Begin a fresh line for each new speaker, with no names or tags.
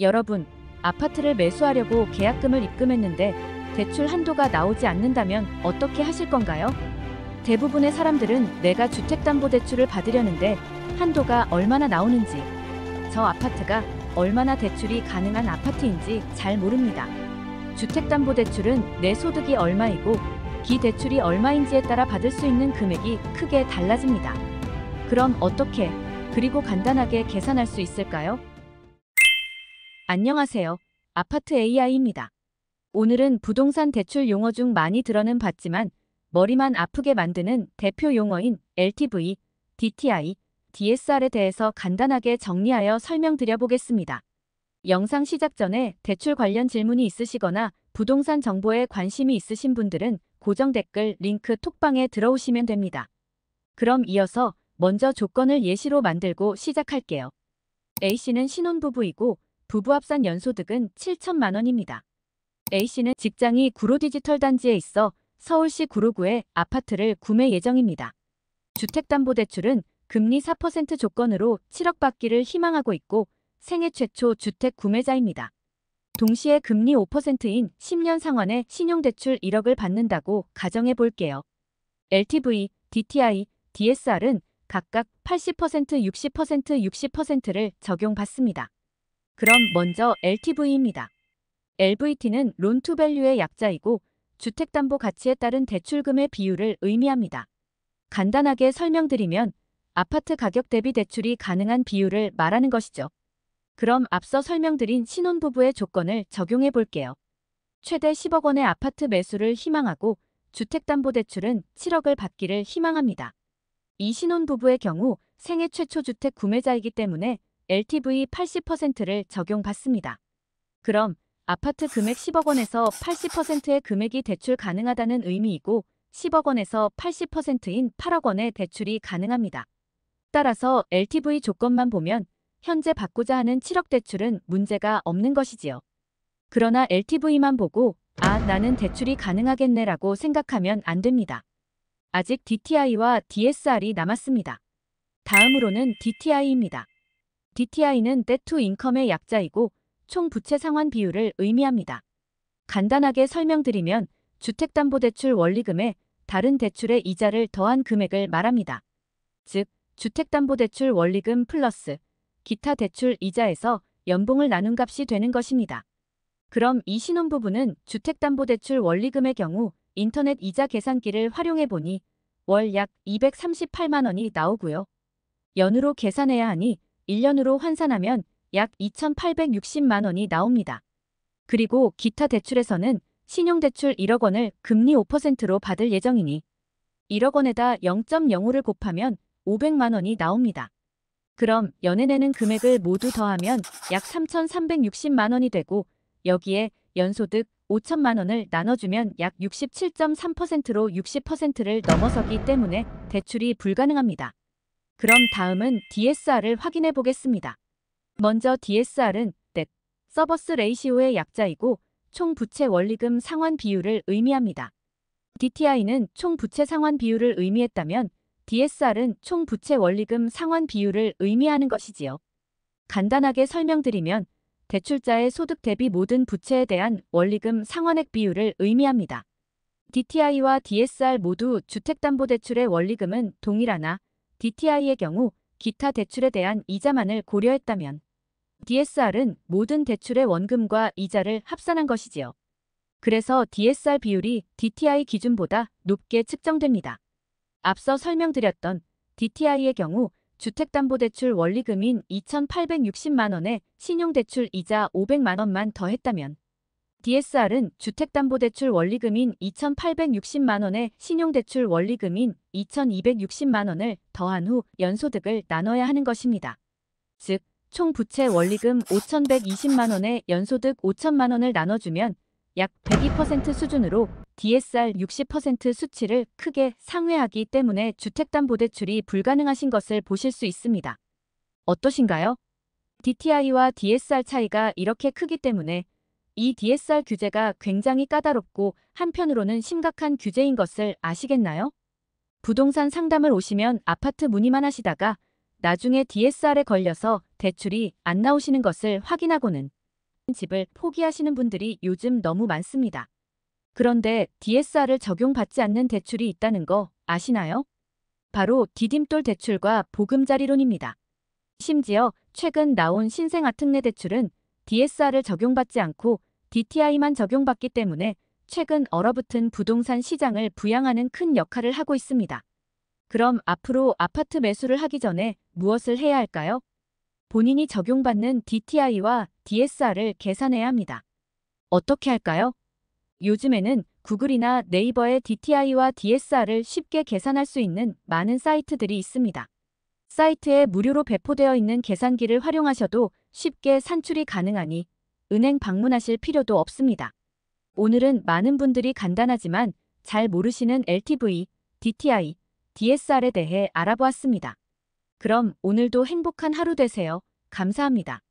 여러분, 아파트를 매수하려고 계약금을 입금했는데 대출 한도가 나오지 않는다면 어떻게 하실 건가요? 대부분의 사람들은 내가 주택담보대출을 받으려는데 한도가 얼마나 나오는지, 저 아파트가 얼마나 대출이 가능한 아파트인지 잘 모릅니다. 주택담보대출은 내 소득이 얼마이고 기대출이 얼마인지에 따라 받을 수 있는 금액이 크게 달라집니다. 그럼 어떻게, 그리고 간단하게 계산할 수 있을까요? 안녕하세요. 아파트 AI입니다. 오늘은 부동산 대출 용어 중 많이 들어는 봤지만 머리만 아프게 만드는 대표 용어인 LTV, DTI, DSR에 대해서 간단하게 정리하여 설명드려 보겠습니다. 영상 시작 전에 대출 관련 질문이 있으시거나 부동산 정보에 관심이 있으신 분들은 고정 댓글 링크 톡방에 들어오시면 됩니다. 그럼 이어서 먼저 조건을 예시로 만들고 시작할게요. A씨는 신혼부부이고 부부 합산 연소득은 7천만 원입니다. A씨는 직장이 구로디지털 단지에 있어 서울시 구로구에 아파트를 구매 예정입니다. 주택담보대출은 금리 4% 조건으로 7억 받기를 희망하고 있고 생애 최초 주택 구매자입니다. 동시에 금리 5%인 10년 상환에 신용대출 1억을 받는다고 가정해 볼게요. LTV, DTI, DSR은 각각 80%, 60%, 60%를 적용받습니다. 그럼 먼저 LTV입니다. LVT는 론투밸류의 약자이고 주택담보 가치에 따른 대출금의 비율을 의미합니다. 간단하게 설명드리면 아파트 가격 대비 대출이 가능한 비율을 말하는 것이죠. 그럼 앞서 설명드린 신혼부부의 조건을 적용해 볼게요. 최대 10억 원의 아파트 매수를 희망하고 주택담보대출은 7억을 받기를 희망합니다. 이 신혼부부의 경우 생애 최초 주택 구매자이기 때문에 LTV 80%를 적용받습니다. 그럼 아파트 금액 10억 원에서 80%의 금액이 대출 가능하다는 의미이고 10억 원에서 80%인 8억 원의 대출이 가능합니다. 따라서 LTV 조건만 보면 현재 받고자 하는 7억 대출은 문제가 없는 것이지요. 그러나 LTV만 보고 나는 대출이 가능하겠네라고 생각하면 안 됩니다. 아직 DTI와 DSR이 남았습니다. 다음으로는 DTI입니다. DTI는 Debt to Income의 약자이고 총 부채 상환 비율을 의미합니다. 간단하게 설명드리면 주택담보대출 원리금에 다른 대출의 이자를 더한 금액을 말합니다. 즉, 주택담보대출 원리금 플러스 기타 대출 이자에서 연봉을 나눈 값이 되는 것입니다. 그럼 이 신혼부부는 주택담보대출 원리금의 경우 인터넷 이자 계산기를 활용해 보니 월 약 238만 원이 나오고요. 연으로 계산해야 하니 1년으로 환산하면 약 2,860만 원이 나옵니다. 그리고 기타 대출에서는 신용대출 1억 원을 금리 5%로 받을 예정이니 1억 원에다 0.05를 곱하면 500만 원이 나옵니다. 그럼 연에 내는 금액을 모두 더하면 약 3,360만 원이 되고 여기에 연소득 5천만 원을 나눠주면 약 67.3%로 60%를 넘어서기 때문에 대출이 불가능합니다. 그럼 다음은 DSR을 확인해 보겠습니다. 먼저 DSR은 Debt Service Ratio의 약자이고 총 부채 원리금 상환 비율을 의미합니다. DTI는 총 부채 상환 비율을 의미했다면 DSR은 총 부채 원리금 상환 비율을 의미하는 것이지요. 간단하게 설명드리면 대출자의 소득 대비 모든 부채에 대한 원리금 상환액 비율을 의미합니다. DTI와 DSR 모두 주택담보대출의 원리금은 동일하나 DTI의 경우 기타 대출에 대한 이자만을 고려했다면 DSR은 모든 대출의 원금과 이자를 합산한 것이지요. 그래서 DSR 비율이 DTI 기준보다 높게 측정됩니다. 앞서 설명드렸던 DTI의 경우 주택담보대출 원리금인 2,860만 원에 신용대출 이자 500만 원만 더했다면 DSR은 주택담보대출 원리금인 2,860만 원에 신용대출 원리금인 2,260만 원을 더한 후 연소득을 나눠야 하는 것입니다. 즉, 총 부채 원리금 5,120만 원에 연소득 5천만 원을 나눠주면 약 102% 수준으로 DSR 60% 수치를 크게 상회하기 때문에 주택담보대출이 불가능하신 것을 보실 수 있습니다. 어떠신가요? DTI와 DSR 차이가 이렇게 크기 때문에 이 DSR 규제가 굉장히 까다롭고 한편으로는 심각한 규제인 것을 아시겠나요? 부동산 상담을 오시면 아파트 문의만 하시다가 나중에 DSR에 걸려서 대출이 안 나오시는 것을 확인하고는 집을 포기하시는 분들이 요즘 너무 많습니다. 그런데 DSR을 적용받지 않는 대출이 있다는 거 아시나요? 바로 디딤돌 대출과 보금자리론입니다. 심지어 최근 나온 신생아특례 대출은 DSR을 적용받지 않고 DTI만 적용받기 때문에 최근 얼어붙은 부동산 시장을 부양하는 큰 역할을 하고 있습니다. 그럼 앞으로 아파트 매수를 하기 전에 무엇을 해야 할까요? 본인이 적용받는 DTI와 DSR을 계산해야 합니다. 어떻게 할까요? 요즘에는 구글이나 네이버의 DTI와 DSR을 쉽게 계산할 수 있는 많은 사이트들이 있습니다. 사이트에 무료로 배포되어 있는 계산기를 활용하셔도 쉽게 산출이 가능하니 은행 방문하실 필요도 없습니다. 오늘은 많은 분들이 간단하지만 잘 모르시는 LTV, DTI, DSR에 대해 알아보았습니다. 그럼 오늘도 행복한 하루 되세요. 감사합니다.